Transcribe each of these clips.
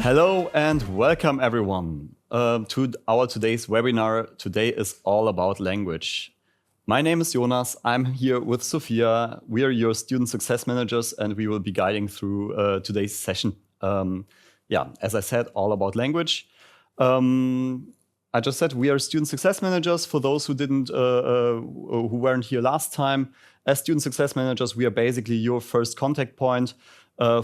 Hello and welcome everyone to our today's webinar. Today is all about language. My name is Jonas. I'm here with Sophia. We are your student success managers and we will be guiding through today's session. As I said, all about language. I just said we are student success managers. For those who who weren't here last time, as student success managers, we are basically your first contact point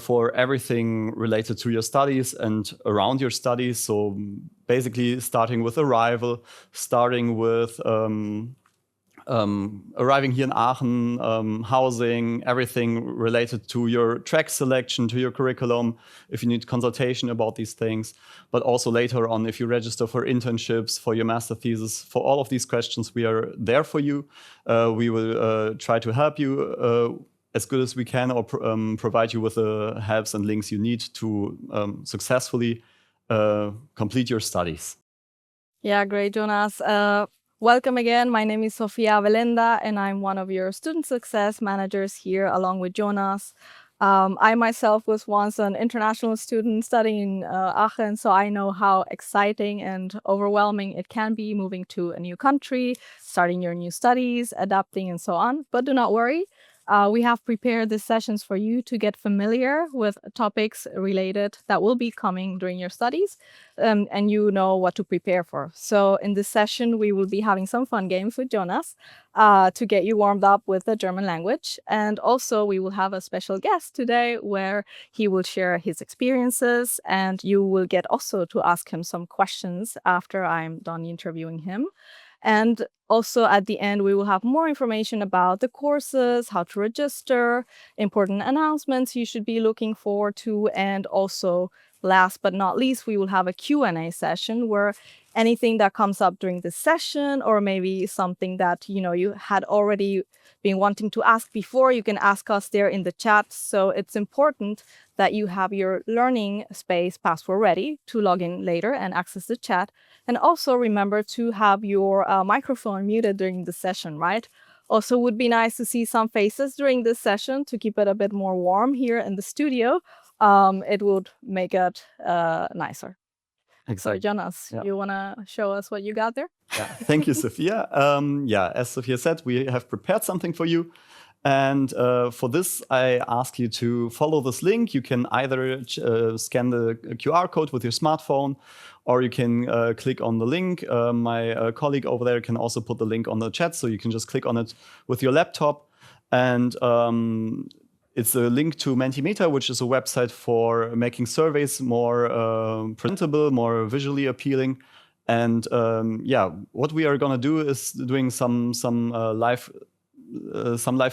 for everything related to your studies and around your studies. So basically starting with arrival, starting with arriving here in Aachen, housing, everything related to your track selection, to your curriculum, if you need consultation about these things, but also later on if you register for internships, for your master thesis, for all of these questions, we are there for you. We will try to help you as good as we can, or provide you with the helps and links you need to successfully complete your studies. Yeah, great, Jonas. Welcome again. My name is Sofia Velenda, and I'm one of your student success managers here along with Jonas. I myself was once an international student studying in Aachen, so I know how exciting and overwhelming it can be moving to a new country, starting your new studies, adapting, and so on. But do not worry. We have prepared these sessions for you to get familiar with topics related that will be coming during your studies, and you know what to prepare for. So in this session, we will be having some fun games with Jonas to get you warmed up with the German language. And also we will have a special guest today where he will share his experiences, and you will get also to ask him some questions after I'm done interviewing him. And also at the end, we will have more information about the courses, how to register, important announcements you should be looking forward to. And also, last but not least, we will have a Q&A session where anything that comes up during this session, or maybe something that you had already been wanting to ask before, you can ask us there in the chat. So it's important that you have your learning space password ready to log in later and access the chat. And also remember to have your microphone muted during the session, right? Also would be nice to see some faces during this session to keep it a bit more warm here in the studio. It would make it nicer. Exactly. So Jonas, You want to show us what you got there? Yeah. Thank you, Sophia. As Sophia said, we have prepared something for you. And for this, I ask you to follow this link. You can either scan the QR code with your smartphone, or you can click on the link. My colleague over there can also put the link on the chat, so you can just click on it with your laptop. And it's a link to Mentimeter, which is a website for making surveys more presentable, more visually appealing. And what we are going to do is doing some live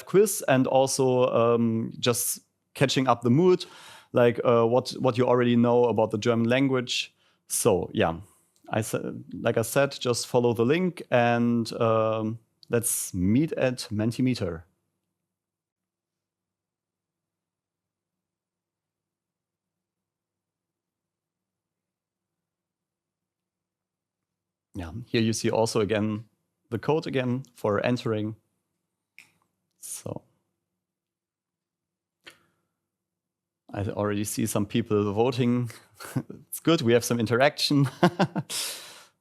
quiz, and also just catching up the mood, like what you already know about the German language. So like I said, just follow the link and let's meet at Mentimeter. Yeah, here you see also again the code again for entering. So I already see some people voting. It's good, we have some interaction.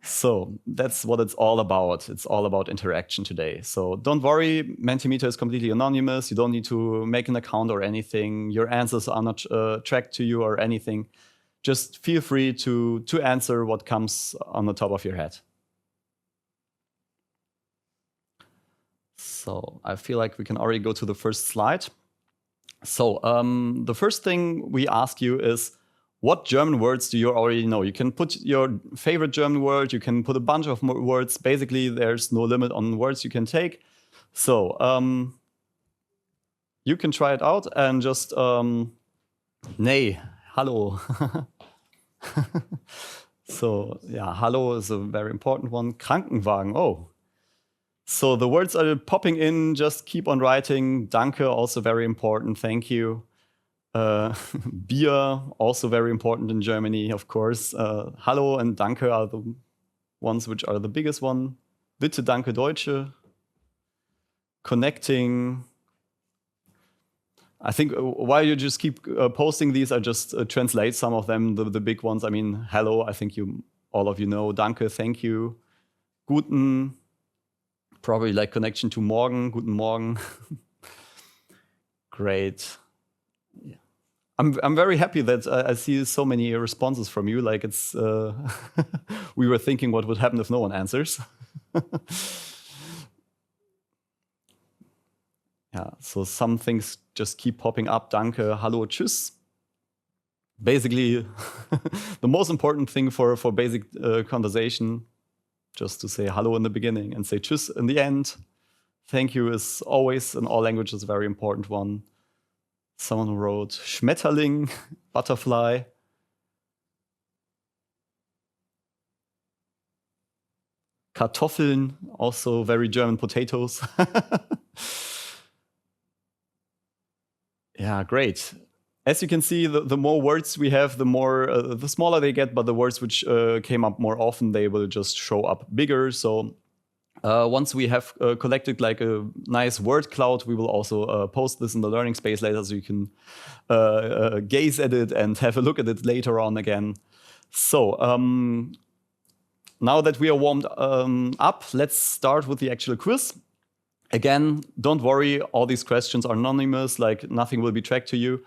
So that's what it's all about. It's all about interaction today. So don't worry, Mentimeter is completely anonymous. You don't need to make an account or anything. Your answers are not tracked to you or anything. Just feel free to answer what comes on the top of your head. So I feel like we can already go to the first slide. So the first thing we ask you is, what German words do you already know? You can put your favorite German word, you can put a bunch of words. Basically, there's no limit on words you can take. So you can try it out and just, nee, hallo. So yeah, hallo is a very important one. Krankenwagen, oh. So the words are popping in, just keep on writing. Danke, also very important, thank you. Bier, also very important in Germany, of course. Hallo and Danke are the ones which are the biggest one. Bitte, danke, Deutsche. Connecting. I think while you just keep posting these, I just translate some of them, the big ones. I mean, hello, I think all of you know. Danke, thank you. Guten, probably like connection to morgen, guten Morgen. Great. Yeah. I'm very happy that I see so many responses from you. Like it's, we were thinking what would happen if no one answers. Yeah, so some things just keep popping up. Danke, hallo, tschüss. Basically, the most important thing for basic conversation, just to say hello in the beginning and say tschüss in the end. Thank you is always in all languages a very important one. Someone wrote Schmetterling, butterfly. Kartoffeln, also very German potatoes. Yeah, great. As you can see, the more words we have, the smaller they get, but the words which came up more often, they will just show up bigger. So once we have collected like a nice word cloud, we will also post this in the learning space later, so you can gaze at it and have a look at it later on again. So now that we are warmed up, let's start with the actual quiz. Again, don't worry, all these questions are anonymous, like nothing will be tracked to you.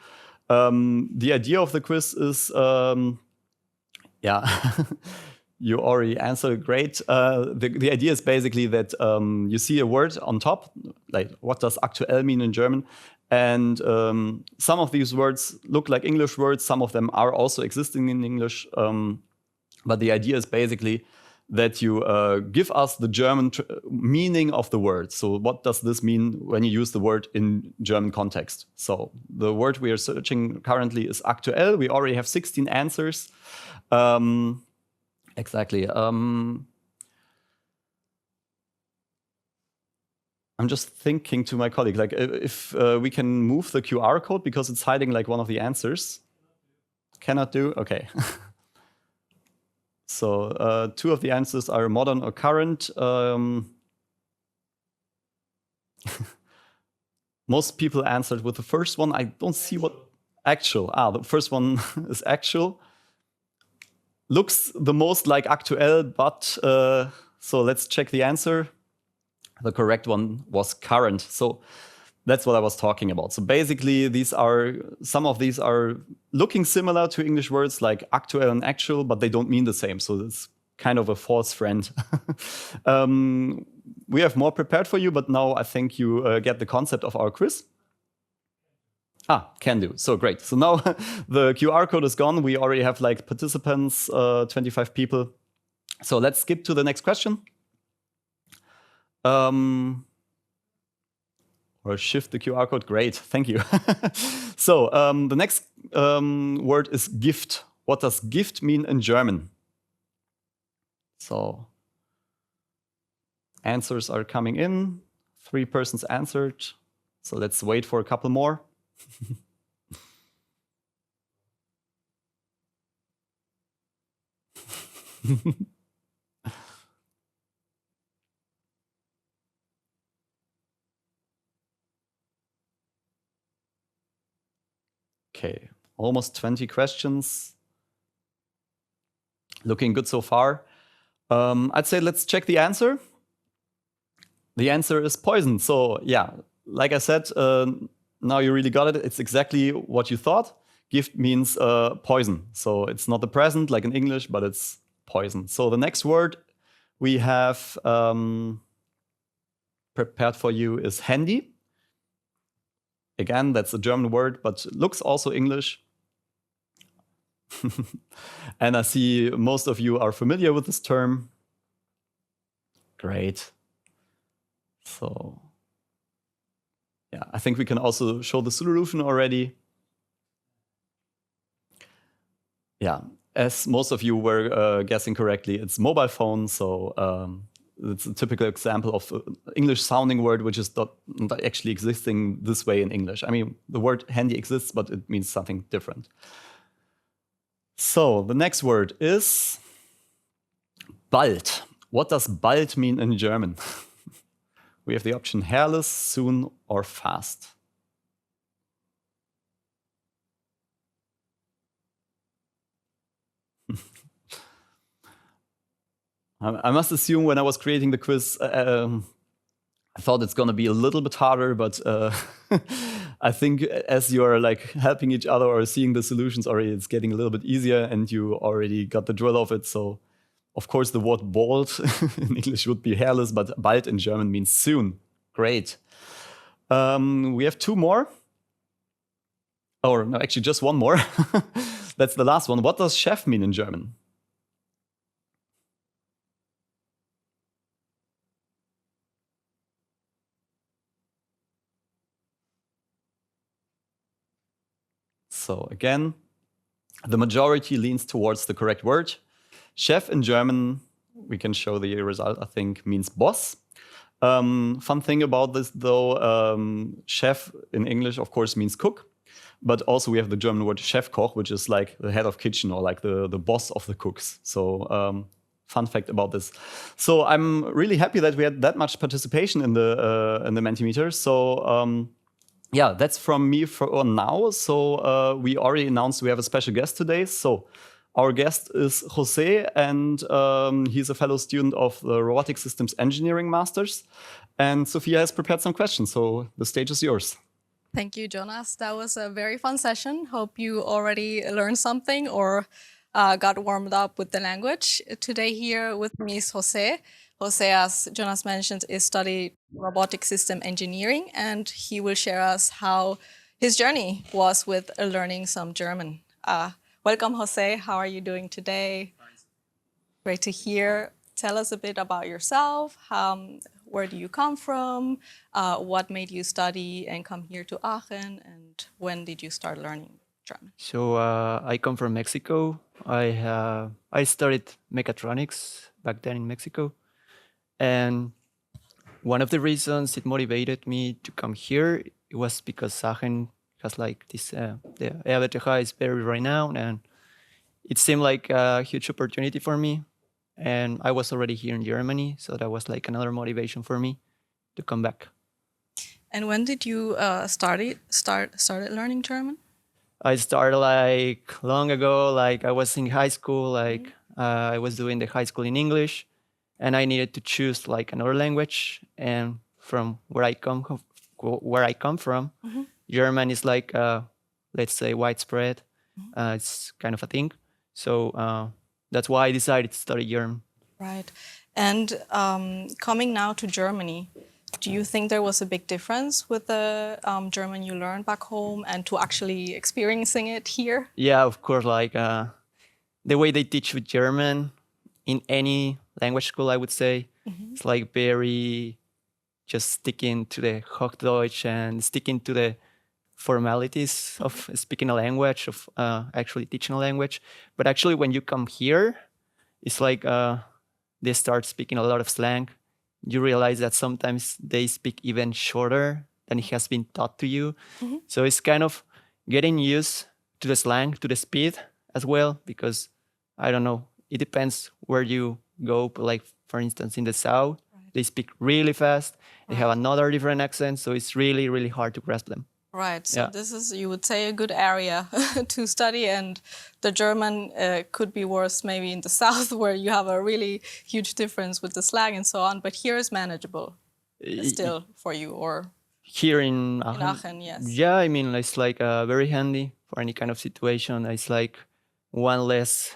The idea of the quiz is, yeah, you already answered, great. The idea is basically that you see a word on top, like what does aktuell mean in German? And some of these words look like English words, some of them are also existing in English. But the idea is basically that you give us the German meaning of the word. So what does this mean when you use the word in German context? So the word we are searching currently is aktuell. We already have 16 answers. Exactly. I'm just thinking to my colleague, like if we can move the QR code because it's hiding like one of the answers. Cannot do? Okay. So 2 of the answers are modern or current. Most people answered with the first one. I don't see what actual. The first one is actual. Looks the most like aktuell, but so let's check the answer. The correct one was current. So that's what I was talking about. So basically, some of these are looking similar to English words like aktuell and actual, but they don't mean the same. So it's kind of a false friend. We have more prepared for you, but now I think you get the concept of our quiz. Can do. So great. So now the QR code is gone. We already have like participants, 25 people. So let's skip to the next question. Or shift the QR code. Great, thank you. So the next word is gift. What does gift mean in German? So answers are coming in. 3 persons answered. So let's wait for a couple more. Okay, almost 20 questions. Looking good so far. I'd say let's check the answer. The answer is poison. So yeah, like I said, now you really got it. It's exactly what you thought. Gift means poison. So it's not the present like in English, but it's poison. So the next word we have prepared for you is handy. Again, that's a German word, but looks also English. And I see most of you are familiar with this term. Great. So yeah, I think we can also show the solution already. Yeah, as most of you were guessing correctly, it's mobile phone. So it's a typical example of an English sounding word which is not actually existing this way in English. I mean, the word handy exists, but it means something different. So the next word is bald. What does bald mean in German? We have the option hairless, soon, or fast. I must assume when I was creating the quiz, I thought it's gonna be a little bit harder, but I think as you're like helping each other or seeing the solutions already, it's getting a little bit easier, and you already got the drill of it. So, of course, the word bald in English would be hairless, but bald in German means soon. Great. We have two more. Or no, actually just one more. That's the last one. What does chef mean in German? So again, the majority leans towards the correct word. Chef in German, we can show the result, I think, means boss. Fun thing about this, though, chef in English, of course, means cook. But also we have the German word Chefkoch, which is like the head of kitchen or like the boss of the cooks. So fun fact about this. So I'm really happy that we had that much participation in the Mentimeter. So yeah, that's from me for now. So we already announced we have a special guest today. So our guest is José, and he's a fellow student of the Robotic Systems Engineering Masters. And Sophia has prepared some questions, so the stage is yours. Thank you, Jonas. That was a very fun session. Hope you already learned something or got warmed up with the language. Today here with me is José. José, as Jonas mentioned, is studied robotic system engineering, and he will share us how his journey was with learning some German. Welcome, José. How are you doing today? Great to hear. Tell us a bit about yourself. Where do you come from? What made you study and come here to Aachen? And when did you start learning German? So I come from Mexico. I studied mechatronics back then in Mexico. And one of the reasons it motivated me to come here, it was because Aachen has like this, the RWTH is very renowned, and it seemed like a huge opportunity for me. And I was already here in Germany, so that was like another motivation for me to come back. And when did you started learning German? I started like long ago. Like I was in high school. Like I was doing the high school in English, and I needed to choose like another language. And from where I come from, German is like let's say widespread. It's kind of a thing. So. That's why I decided to study German. Right. And coming now to Germany, do you think there was a big difference with the German you learned back home and to actually experiencing it here? Yeah, of course. Like the way they teach with German in any language school, I would say, it's like very just sticking to the Hochdeutsch and sticking to the formalities of speaking a language, of actually teaching a language. But actually, when you come here, it's like they start speaking a lot of slang. You realize that sometimes they speak even shorter than it has been taught to you. So it's kind of getting used to the slang, to the speed as well, because I don't know, it depends where you go. But like, for instance, in the South, they speak really fast. They have another different accent. So it's really, really hard to grasp them. Right. So this is, you would say, a good area to study, and the German could be worse maybe in the South, where you have a really huge difference with the slang and so on. But here is manageable still for you, or here in Aachen, yes. Yeah, I mean, it's like very handy for any kind of situation. It's like one less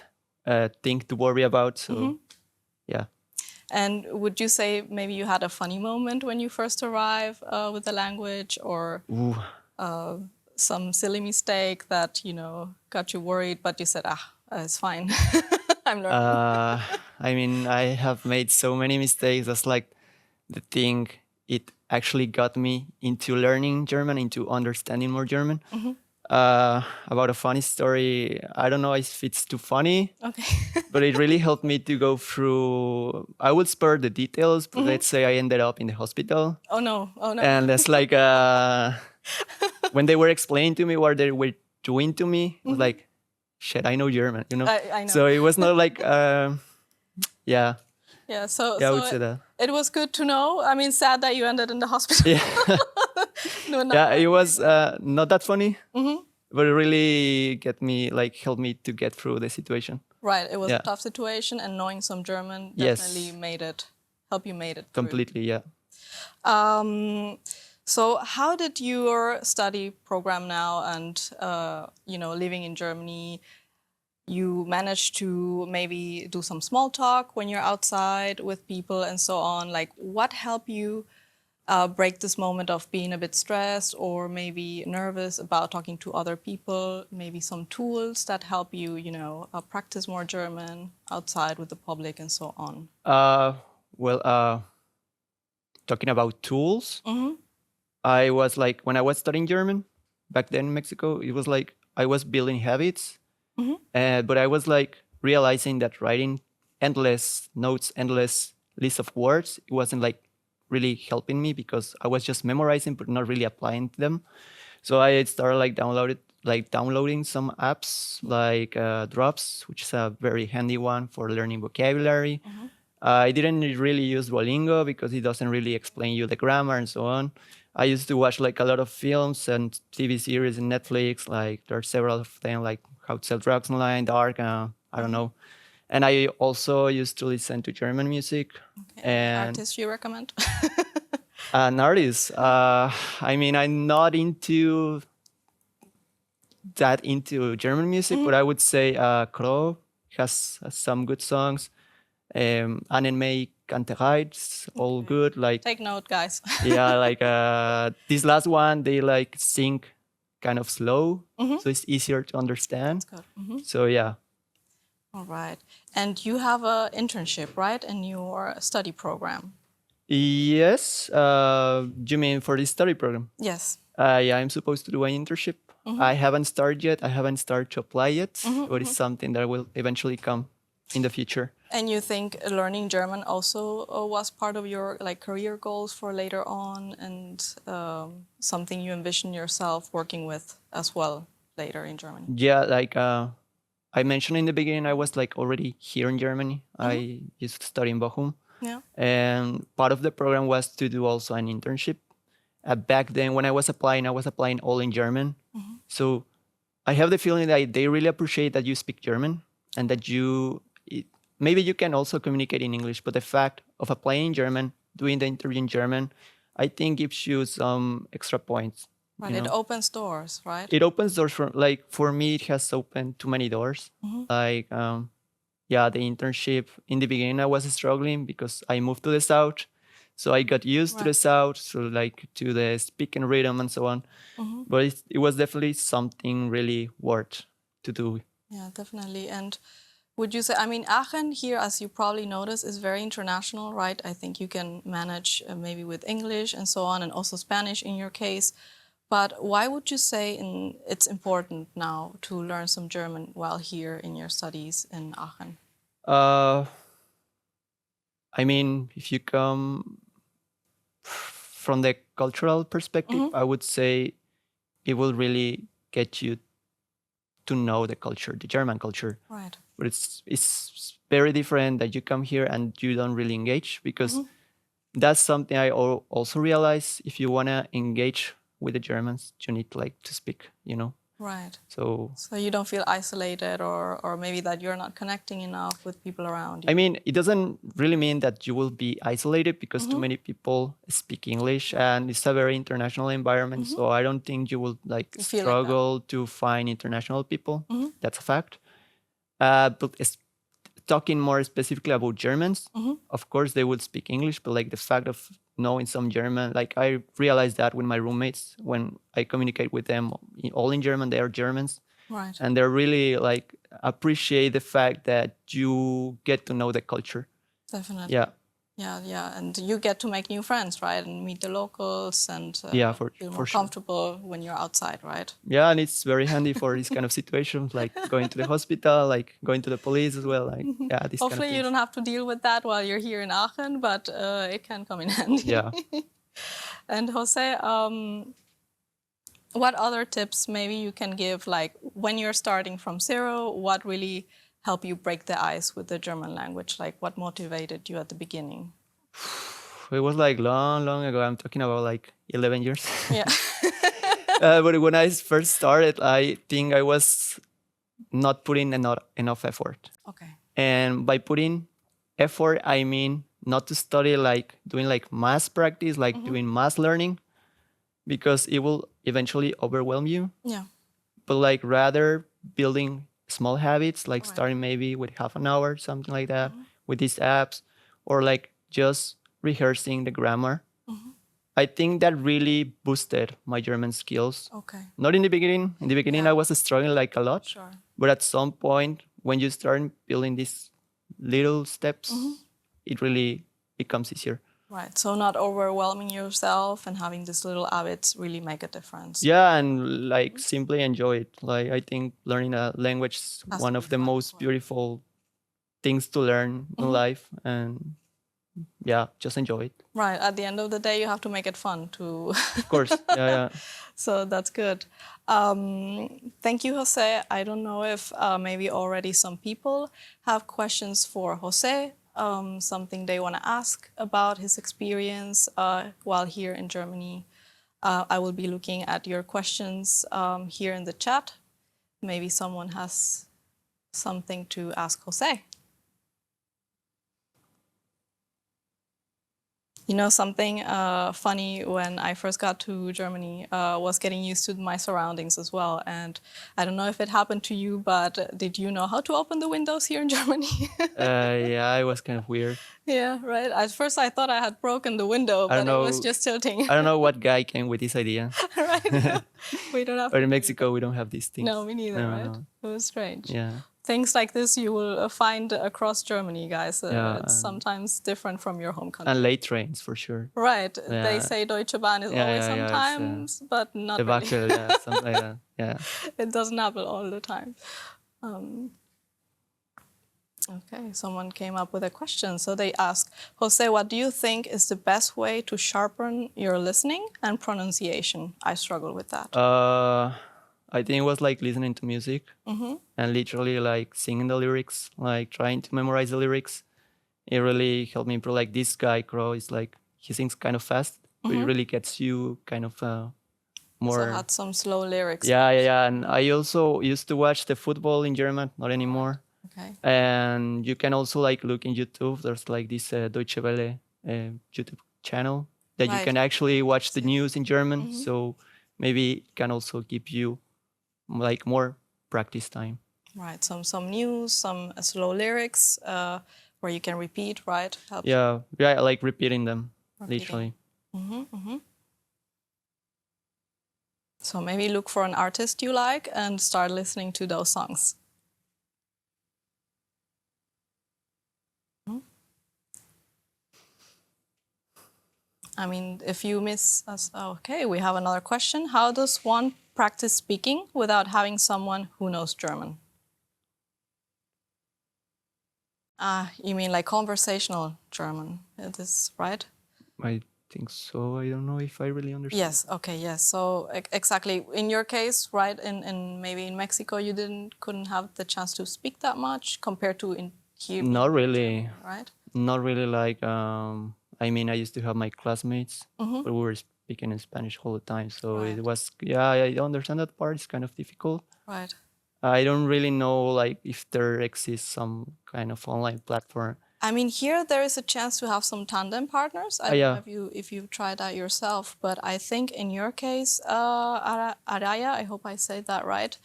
thing to worry about. So, yeah. And would you say maybe you had a funny moment when you first arrived with the language, or some silly mistake that, got you worried, but you said, it's fine. I'm learning. I mean, I have made so many mistakes. That's like the thing. It actually got me into learning German, into understanding more German. About a funny story, I don't know if it's too funny, but it really helped me to go through. I would spare the details, but let's say I ended up in the hospital. Oh no. And that's like, when they were explaining to me what they were doing to me, I was like, shit, I know German, I know. So it was not like, yeah. Yeah, so I would say that. It was good to know. I mean, sad that you ended in the hospital. Yeah. Yeah, it was not that funny, but it really helped me to get through the situation. Right. It was Yeah. a tough situation, and knowing some German Yes. definitely helped you made it through. Completely, yeah. So how did your study program now and, living in Germany, you managed to maybe do some small talk when you're outside with people and so on? Like, what helped you break this moment of being a bit stressed or maybe nervous about talking to other people? Maybe some tools that help you, practice more German outside with the public and so on. Talking about tools, Mm-hmm. I was like, when I was studying German back then in Mexico, it was like I was building habits, but I was like realizing that writing endless notes, endless list of words, it wasn't like really helping me because I was just memorizing but not really applying them. So I started downloading some apps like Drops, which is a very handy one for learning vocabulary. I didn't really use Duolingo because it doesn't really explain you the grammar and so on. I used to watch like a lot of films and TV series in Netflix. Like there are several of them, like How to Sell Drugs Online, Dark, I don't know. And I also used to listen to German music. Okay. And Artists you recommend? an artist, I mean, I'm not into German music, but I would say Crow has some good songs. Anime Kanterei, all good. Like Take note, guys. yeah, like this last one, they like sing kind of slow, so it's easier to understand. That's good. So yeah. All right. And you have an internship, right, in your study program? Yes. You mean for this study program? Yes. Yeah, I'm supposed to do an internship. I haven't started yet. I haven't started to apply yet, but it's something that will eventually come in the future. And you think learning German also was part of your career goals for later on, and something you envision yourself working with as well later in Germany? Yeah, like I mentioned in the beginning, I was like already here in Germany. I used to study in Bochum. Yeah. And part of the program was to do also an internship. Back then, when I was applying all in German. So I have the feeling that they really appreciate that you speak German and that maybe you can also communicate in English, but the fact of applying in German, doing the interview in German, I think gives you some extra points. Right, it opens doors, right? It opens doors for me, it has opened too many doors. Like, the internship, in the beginning, I was struggling because I moved to the South. So I got used to the South, so like to the speaking rhythm and so on. But it was definitely something really worth to do. Yeah, definitely. And would you say, I mean, Aachen here, as you probably noticed, is very international, right? I think you can manage maybe with English and so on, and also Spanish in your case. But why would you say it's important now to learn some German while here in your studies in Aachen? I mean, if you come from the cultural perspective, I would say it will really get you to know the culture, the German culture. Right. But it's very different that you come here and you don't really engage, because that's something I also realize. If you want to engage with the Germans, you need to speak, Right. So you don't feel isolated or maybe that you're not connecting enough with people around you. I mean, it doesn't really mean that you will be isolated, because too many people speak English and it's a very international environment. So I don't think you will struggle to find international people. That's a fact. But talking more specifically about Germans, of course they would speak English, but the fact of knowing some German, I realized that with my roommates, when I communicate with them all in German, they are Germans. Right. And they really appreciate the fact that you get to know the culture. Definitely. Yeah. Yeah. And you get to make new friends, right? And meet the locals and feel more comfortable when you're outside, right? Yeah, and it's very handy for these kind of situations, like going to the hospital, going to the police as well. Hopefully you don't have to deal with that while you're here in Aachen, but it can come in handy. Yeah. And Jose, what other tips maybe you can give, when you're starting from zero, what really help you break the ice with the German language? What motivated you at the beginning? It was long ago. I'm talking about 11 years. Yeah. But when I first started, I think I was not putting enough effort. Okay. And by putting effort, I mean not to study like doing like mass practice, like doing mass learning, because it will eventually overwhelm you. Yeah. But like rather building small habits, like starting maybe with half an hour, something like that, with these apps, or like just rehearsing the grammar. I think that really boosted my German skills. Okay. Not in the beginning. In the beginning, I was struggling like a lot. Sure. But at some point, when you start building these little steps, it really becomes easier. Right. So not overwhelming yourself and having these little habits really make a difference. Yeah, and like simply enjoy it. Like I think learning a language is Has one to of be the fun most as well. beautiful things to learn in life, and yeah, just enjoy it. Right. At the end of the day, you have to make it fun to. Of course, yeah. So that's good. Thank you, Jose. I don't know if maybe already some people have questions for Jose, something they want to ask about his experience while here in Germany. I will be looking at your questions here in the chat. Maybe someone has something to ask Jose. You know, something funny when I first got to Germany was getting used to my surroundings as well. And I don't know if it happened to you, but did you know how to open the windows here in Germany? Yeah, it was kind of weird. Yeah, right. At first I thought I had broken the window, but it was just tilting. I don't know what guy came with this idea. Right. We don't have But to in do Mexico, we don't have these things. No, me neither, No, right? no. It was strange. Yeah. Things like this you will find across Germany, guys. Yeah, It's sometimes different from your home country. And late trains for sure. Right. Yeah. They say Deutsche Bahn is Yeah, always yeah, yeah, it's, sometimes, but not The really. buckle, yeah, something like that. Yeah. It doesn't happen all the time. Okay, someone came up with a question. So they ask, Jose, what do you think is the best way to sharpen your listening and pronunciation? I struggle with that. I think it was like listening to music and literally like singing the lyrics, like trying to memorize the lyrics. It really helped me improve. Like this guy, Crow, is like, he sings kind of fast, but it really gets you kind of more. So had some slow lyrics. Yeah. And I also used to watch the football in German, not anymore. Okay. And you can also like look in YouTube. There's like this Deutsche Welle YouTube channel that you can actually watch the news in German. So maybe it can also give you like more practice time. Right. Some news, some slow lyrics where you can repeat. Right. Helps. Yeah. Like repeating them, literally. So maybe look for an artist you like and start listening to those songs. I mean, if you miss us, okay, we have another question. How does one practice speaking without having someone who knows German? You mean like conversational German? Is this right? I think so. I don't know if I really understand. Yes. Okay. Yes. So exactly in your case, right? In maybe in Mexico, you couldn't have the chance to speak that much compared to in here. Not really. Right. Not really. Like I mean, I used to have my classmates, but we were speaking in Spanish all the time. So it was, I don't understand that part. It's kind of difficult. Right. I don't really know like if there exists some kind of online platform. I mean, here there is a chance to have some tandem partners. I don't know if you've tried that yourself, but I think in your case, Araya, I hope I said that right,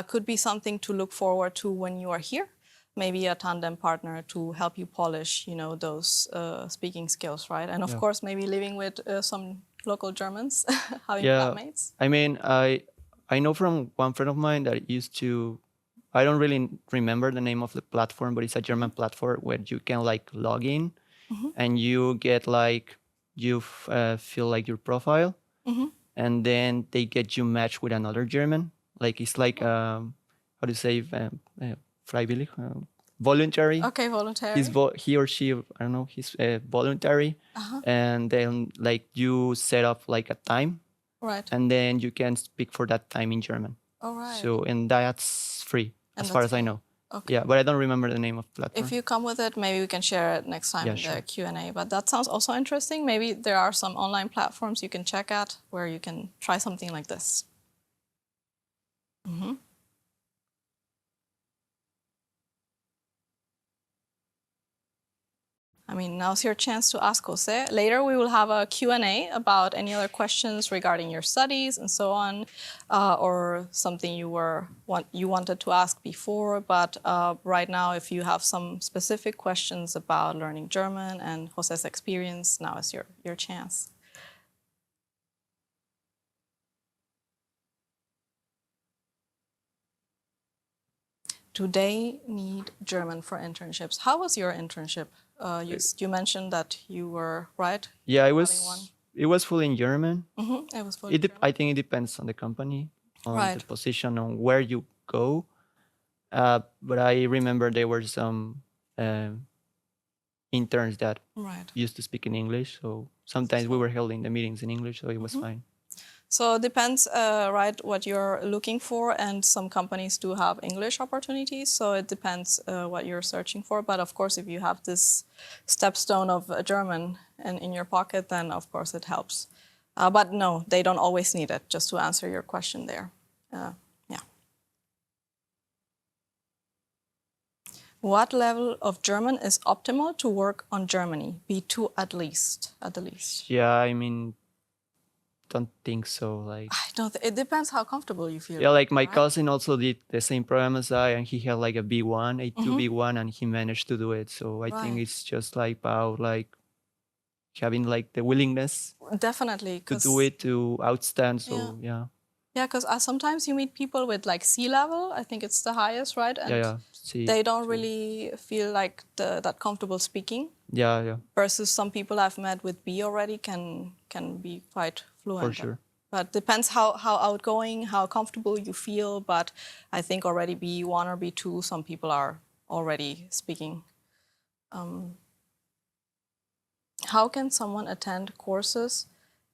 could be something to look forward to when you are here. Maybe a tandem partner to help you polish, those speaking skills, right? And of course, maybe living with some local Germans, having flatmates. I mean, I know from one friend of mine that used to, I don't really remember the name of the platform, but it's a German platform where you can like log in and you get like, you feel like your profile and then they get you matched with another German. Like it's like, how to say, freiwillig, voluntary. Okay, voluntary. He or she, I don't know, he's voluntary. And then like you set up like a time. Right. And then you can speak for that time in German. All right. So, and that's free, as far as I know. Okay. Yeah, but I don't remember the name of the platform. If you come with it, maybe we can share it next time in the Q&A. But that sounds also interesting. Maybe there are some online platforms you can check out where you can try something like this. I mean, now's your chance to ask Jose. Later, we will have a Q&A about any other questions regarding your studies and so on, or something you wanted to ask before. But right now, if you have some specific questions about learning German and Jose's experience, now is your chance. Do they need German for internships? How was your internship? You mentioned that you were, right? Yeah, having one? it was fully in German. It was fully German. I think it depends on the company, on Right. the position, on where you go. But I remember there were some interns that Right. used to speak in English. So sometimes we were holding the meetings in English, so it was fine. So it depends, right, what you're looking for, and some companies do have English opportunities, so it depends what you're searching for. But of course, if you have this stepstone of German in your pocket, then of course it helps. But no, they don't always need it, just to answer your question there. Yeah. What level of German is optimal to work on Germany? B2 at least, at the least. Yeah, I mean, don't think so. Like, I don't. It depends how comfortable you feel. yeah, like my right? cousin also did the same program as I, and he had like a B1, A2 B1, and he managed to do it. So I think Right. it's just like about like having like the willingness Definitely, to do it, to outstand. Yeah. So yeah, because sometimes you meet people with like C level. I think it's the highest, right? And yeah. See, they don't really feel like that comfortable speaking. yeah, Versus some people I've met with B already can be quite fluent. for sure. But depends how outgoing, how comfortable you feel. But I think already B1 or B2, some people are already speaking. How can someone attend courses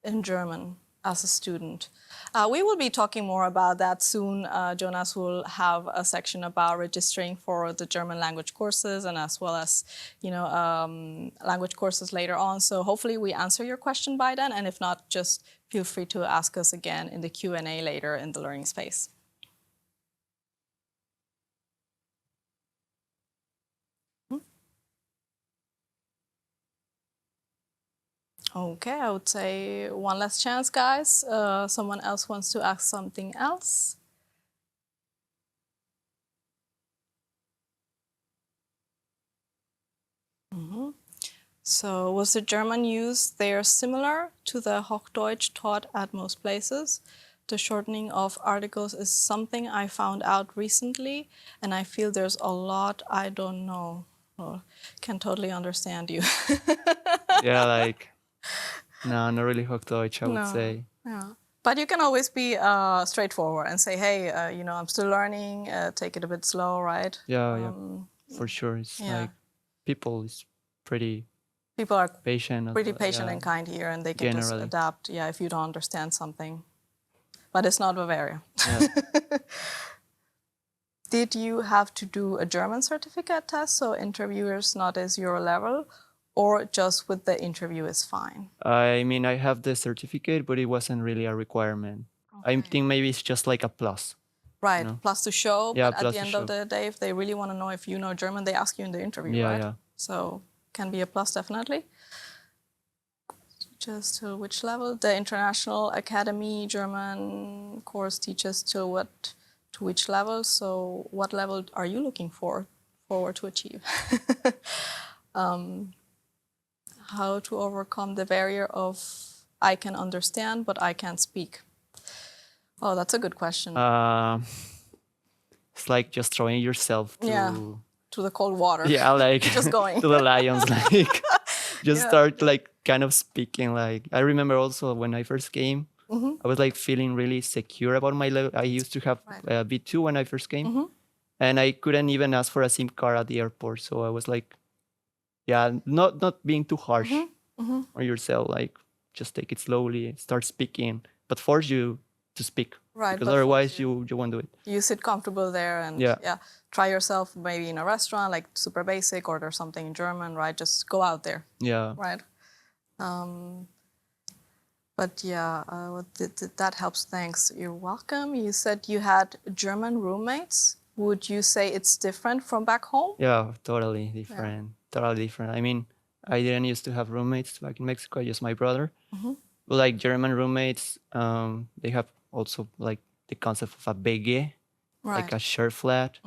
in German as a student? We will be talking more about that soon. Jonas will have a section about registering for the German language courses, and as well as, language courses later on. So hopefully we answer your question by then, and if not, just feel free to ask us again in the Q&A later in the learning space. Okay, I would say one last chance, guys. Someone else wants to ask something else? So was the German used there similar to the Hochdeutsch taught at most places? The shortening of articles is something I found out recently, and I feel there's a lot I don't know. Oh, can totally understand you. Yeah, like, no, not really Hochdeutsch, I would say. Yeah. But you can always be straightforward and say, hey, I'm still learning, take it a bit slow, right? Yeah, for sure. It's like people is People are patient. pretty patient and kind here, and they can just adapt, if you don't understand something. But it's not Bavaria. Yeah. Did you have to do a German certificate test so interviewers notice your level, or just with the interview is fine? I mean, I have the certificate, but it wasn't really a requirement. Okay. I think maybe it's just like a plus. Right, plus to show, yeah, but at the end of the day, if they really want to know if you know German, they ask you in the interview, right? Yeah. So can be a plus, definitely. Just till which level? The International Academy German course teaches to which level? So what level are you looking forward to achieve? How to overcome the barrier of I can understand, but I can't speak? Oh, that's a good question. It's like just throwing yourself to the cold water. Yeah, like just going to the lions, like just start like kind of speaking. Like I remember also when I first came, I was like feeling really secure about my level. I used to have B2 when I first came, and I couldn't even ask for a SIM card at the airport. So I was like, not being too harsh on yourself. Like just take it slowly, start speaking, but force you to speak. Right, because otherwise you won't do it. You sit comfortable there and try yourself maybe in a restaurant, like super basic, order something in German, right? Just go out there. Yeah. Right. But that helps. Thanks. You're welcome. You said you had German roommates. Would you say it's different from back home? Yeah, totally different. Totally different. I mean, I didn't used to have roommates back in Mexico, just my brother. But like German roommates, they have also like the concept of a WG, like a shared flat.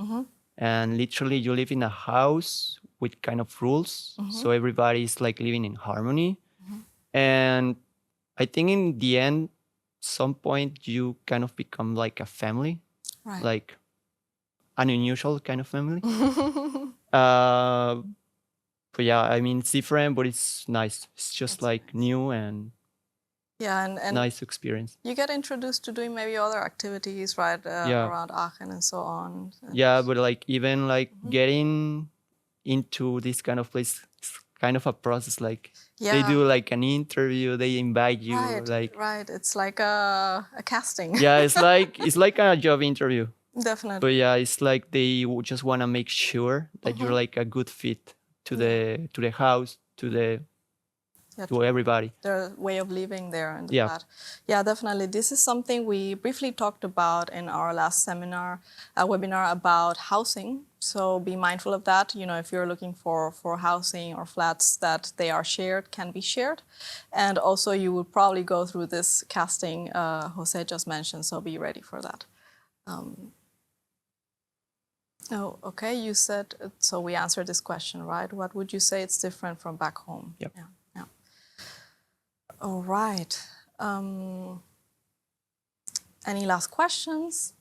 And literally you live in a house with kind of rules. So everybody's like living in harmony. And I think in the end, some point you kind of become like a family, like an unusual kind of family. But yeah, I mean, it's different, but it's nice. It's just like new and nice experience. You get introduced to doing maybe other activities, right? Around Aachen and so on. Yeah, but like even like getting into this kind of place is kind of a process. Like they do like an interview, they invite you. Right. It's like a casting. Yeah, it's like a job interview. Definitely. But yeah, it's like they just want to make sure that you're like a good fit to the house, to everybody. Their way of living there and that. Yeah, definitely. This is something we briefly talked about in our last webinar about housing. So be mindful of that. You know, if you're looking for housing or flats that they are shared, can be shared. And also you will probably go through this casting Jose just mentioned, so be ready for that. Oh, okay. You said, so we answered this question, right? What would you say it's different from back home? Yep. Yeah. All right. Any last questions?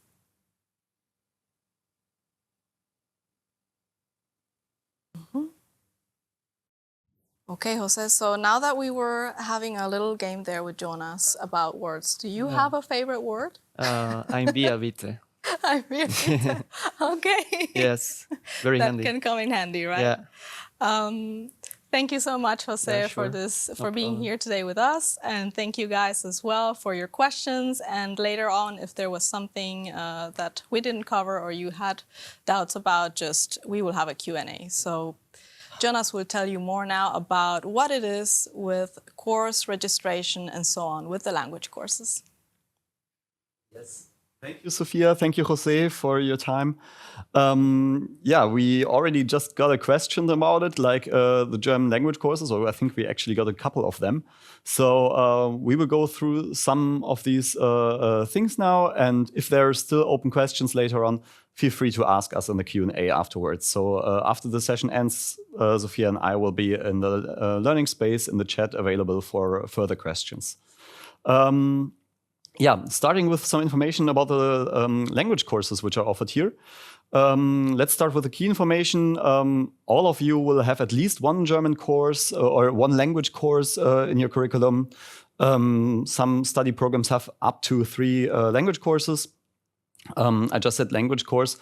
Okay, Jose, so now that we were having a little game there with Jonas about words, do you have a favorite word? I'm via bitte. I'm via bitte. Okay. Yes, very handy. That can come in handy, right? Yeah. Thank you so much, Jose, Yeah, sure. for being here today with us. And thank you guys as well for your questions. And later on, if there was something that we didn't cover or you had doubts about, we will have a Q&A. So Jonas will tell you more now about what it is with course registration and so on with the language courses. Yes. Thank you, Sophia. Thank you, Jose, for your time. We already just got a question about it, like the German language courses, or I think we actually got a couple of them. So we will go through some of these things now. And if there are still open questions later on, feel free to ask us in the Q&A afterwards. So after the session ends, Sophia and I will be in the learning space in the chat available for further questions. Starting with some information about the language courses which are offered here. Let's start with the key information. All of you will have at least one German course or one language course in your curriculum. Some study programs have up to 3 language courses. I just said language course.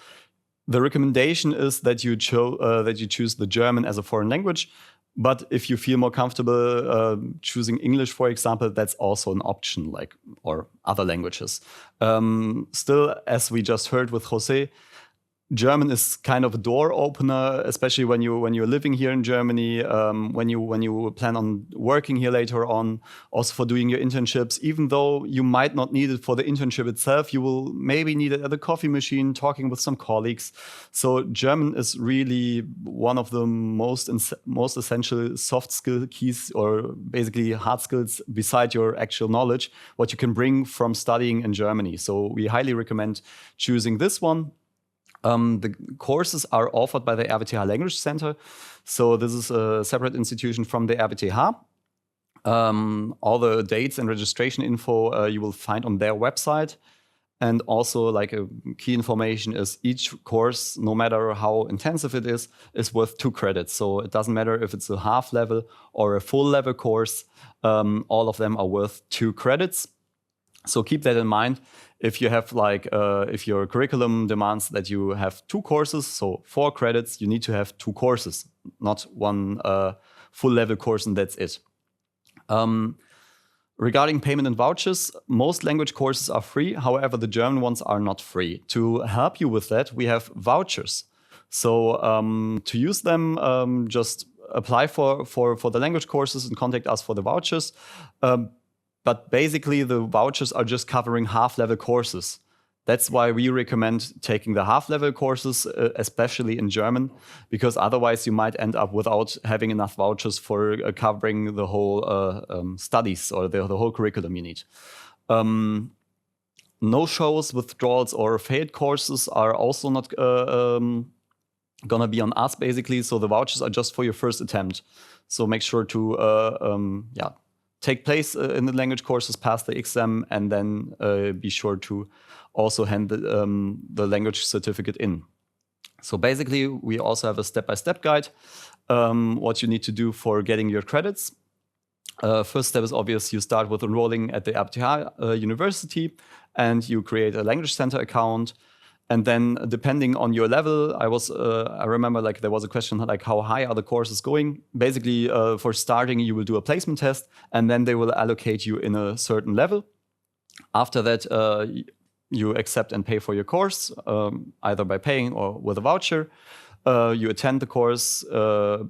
The recommendation is that you choose the German as a foreign language. But if you feel more comfortable choosing English, for example, that's also an option, or other languages. Still, as we just heard with Jose, German is kind of a door opener, especially when you're living here in Germany, when you plan on working here later on, also for doing your internships. Even though you might not need it for the internship itself, you will maybe need it at the coffee machine, talking with some colleagues. So German is really one of the most essential soft skill keys, or basically hard skills beside your actual knowledge, what you can bring from studying in Germany. So we highly recommend choosing this one. The courses are offered by the RWTH Language Center. So this is a separate institution from the RWTH. All the dates and registration info you will find on their website. And also, like a key information is each course, no matter how intensive it is worth 2 credits. So it doesn't matter if it's a half level or a full level course. All of them are worth 2 credits. So keep that in mind. If you have if your curriculum demands that you have 2 courses, so 4 credits, you need to have 2 courses, not one full level course, and that's it. Regarding payment and vouchers, most language courses are free. However, the German ones are not free. To help you with that, we have vouchers. So to use them, just apply for the language courses and contact us for the vouchers. But basically, the vouchers are just covering half-level courses. That's why we recommend taking the half-level courses, especially in German, because otherwise you might end up without having enough vouchers for covering the whole studies or the whole curriculum you need. No-shows, withdrawals, or failed courses are also not gonna be on us, basically. So the vouchers are just for your first attempt. So make sure to take place in the language courses, pass the exam, and then be sure to also hand the language certificate in. So basically, we also have a step-by-step guide, what you need to do for getting your credits. First step is obvious. You start with enrolling at the RWTH University, and you create a language center account. And then, depending on your level, I remember like there was a question like how high are the courses going? Basically, for starting, you will do a placement test, and then they will allocate you in a certain level. After that, you accept and pay for your course, either by paying or with a voucher. You attend the course,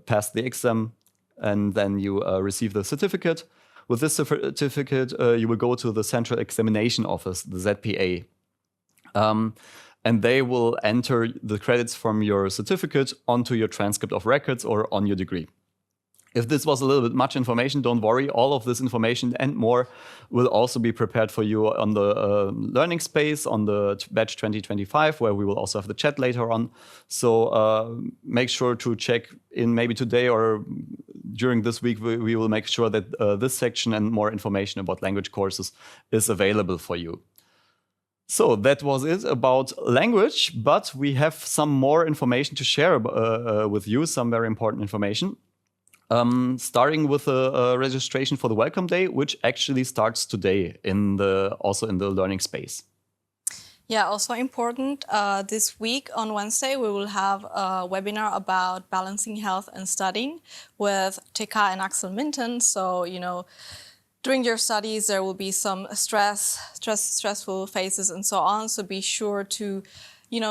pass the exam, and then you receive the certificate. With this certificate, you will go to the Central Examination Office, the ZPA. And they will enter the credits from your certificate onto your transcript of records or on your degree. If this was a little bit much information, don't worry. All of this information and more will also be prepared for you on the learning space, on the batch 2025, where we will also have the chat later on. So make sure to check in maybe today or during this week. We will make sure that this section and more information about language courses is available for you. So that was it about language, but we have some more information to share with you, some very important information. Starting with a registration for the Welcome Day, which actually starts today also in the learning space. Yeah, also important, this week on Wednesday, we will have a webinar about balancing health and studying with TK and Axel Minton. So, during your studies, there will be some stressful phases and so on. So be sure to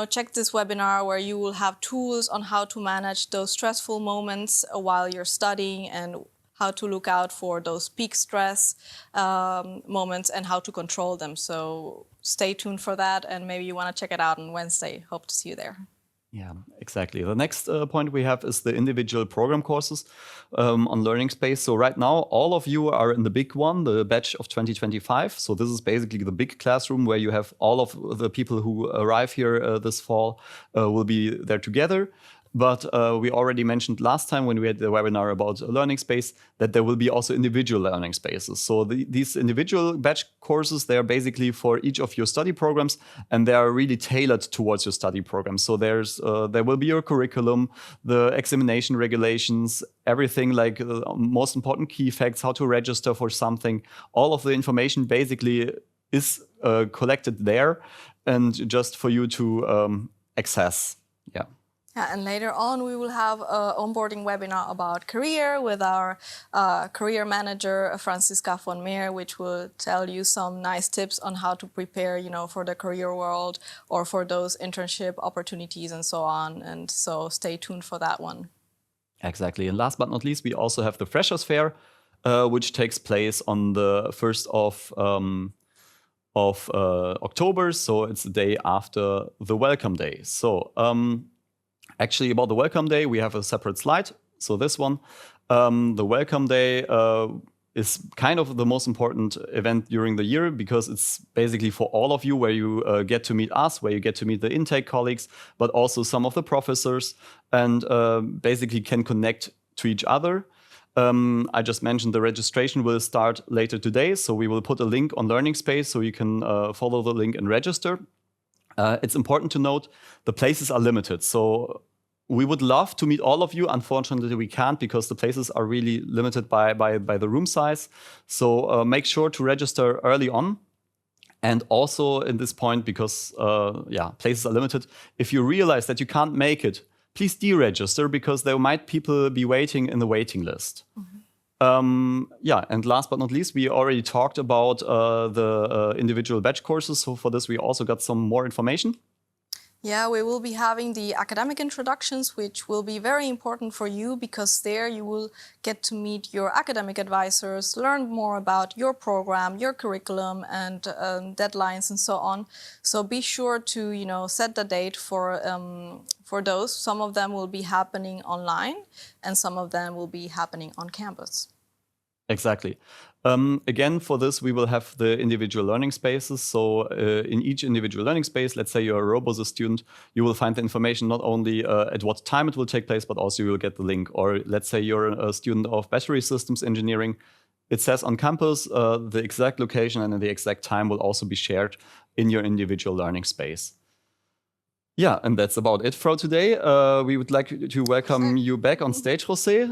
check this webinar where you will have tools on how to manage those stressful moments while you're studying and how to look out for those peak stress moments and how to control them. So stay tuned for that, and maybe you want to check it out on Wednesday. Hope to see you there. Yeah, exactly. The next point we have is the individual program courses on Learning Space. So right now, all of you are in the big one, the batch of 2025. So this is basically the big classroom where you have all of the people who arrive here this fall will be there together. But we already mentioned last time when we had the webinar about learning space that there will be also individual learning spaces. So these individual batch courses, they are basically for each of your study programs, and they are really tailored towards your study program. So there will be your curriculum, the examination regulations, everything like the most important key facts, how to register for something. All of the information basically is collected there and just for you to access. Yeah. Yeah, and later on, we will have an onboarding webinar about career with our career manager, Franziska von Meer, which will tell you some nice tips on how to prepare, for the career world or for those internship opportunities and so on. And so stay tuned for that one. Exactly. And last but not least, we also have the Freshers Fair, which takes place on the 1st of October. So it's the day after the Welcome Day. So actually, about the Welcome Day, we have a separate slide. So this one, the Welcome Day is kind of the most important event during the year because it's basically for all of you where you get to meet us, where you get to meet the intake colleagues, but also some of the professors and basically can connect to each other. I just mentioned the registration will start later today. So we will put a link on Learning Space so you can follow the link and register. It's important to note the places are limited. So we would love to meet all of you. Unfortunately, we can't because the places are really limited by the room size. So make sure to register early on. And also in this point, because places are limited, if you realize that you can't make it, please deregister because there might people be waiting in the waiting list. Mm-hmm. And last but not least, we already talked about the individual batch courses. So for this, we also got some more information. Yeah, we will be having the academic introductions, which will be very important for you because there you will get to meet your academic advisors, learn more about your program, your curriculum, and deadlines and so on. So be sure to, you know, set the date for those. Some of them will be happening online, and some of them will be happening on campus. Exactly. Again, for this, we will have the individual learning spaces. So in each individual learning space, let's say you're a RoboSys student, you will find the information not only at what time it will take place, but also you will get the link. Or let's say you're a student of battery systems engineering. It says on campus, the exact location and the exact time will also be shared in your individual learning space. Yeah, and that's about it for today. We would like to welcome you back on stage, José.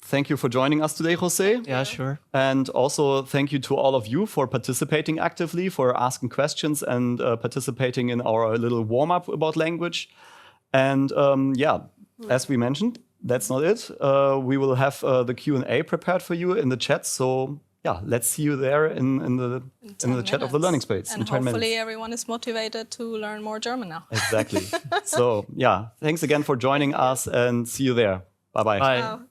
Thank you for joining us today, José. Yeah, sure. And also thank you to all of you for participating actively, for asking questions and participating in our little warm-up about language. And yeah, as we mentioned, that's not it. We will have the Q&A prepared for you in the chat. So yeah, let's see you there in the chat of the learning space. And hopefully everyone is motivated to learn more German now. Exactly. So yeah, thanks again for joining us and see you there. Bye-bye. Bye. Ciao.